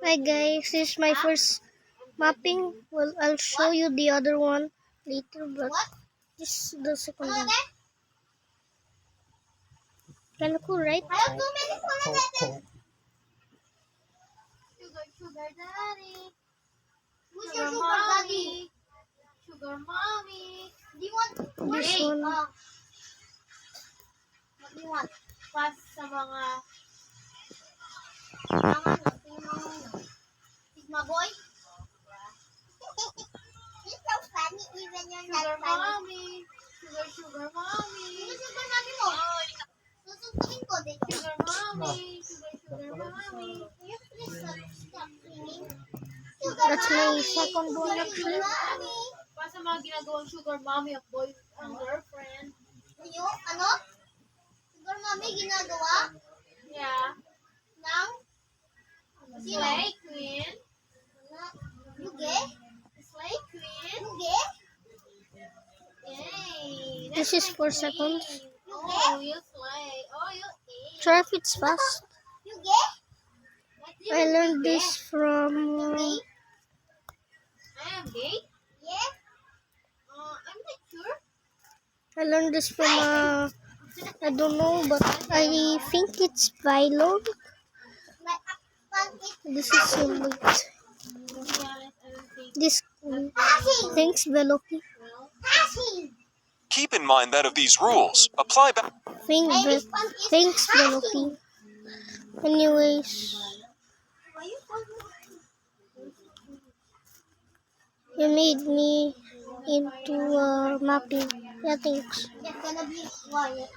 Hi guys, this is my first mapping. Well, I'll show you the other one later, but this is the second one. Kinda cool, right? Sugar daddy. Who's your sugar daddy? Sugar mommy. Do you want This one. What do you want? Pas sa mga Sigma boy? You're so funny even you're not funny. Mommy. Sugar mommy. Sugar mommy mo? Susuntukin ko din. Sugar mommy. Sugar mommy. Can you please stop singing? That's my second one actually. Pa sa mga ginagawang sugar mommy of boy ang girlfriend. Ano? Sugar mommy ginagawa? Yeah. Nang? Slay queen? Yuge? Slay queen? Yuge? Yay! This is 4 seconds. Oh, you slay. Oh, you eat. Try if it's fast. Yuge? I learned this from. I am gay? Yeah. I'm not sure. I learned this from. I don't know, but I think it's Vilo. This is this. Thanks, Velopi. Keep in mind that of these rules, apply back. Thanks, Velopi. Anyways, you made me into mapping. Yeah, thanks. It's gonna be quiet.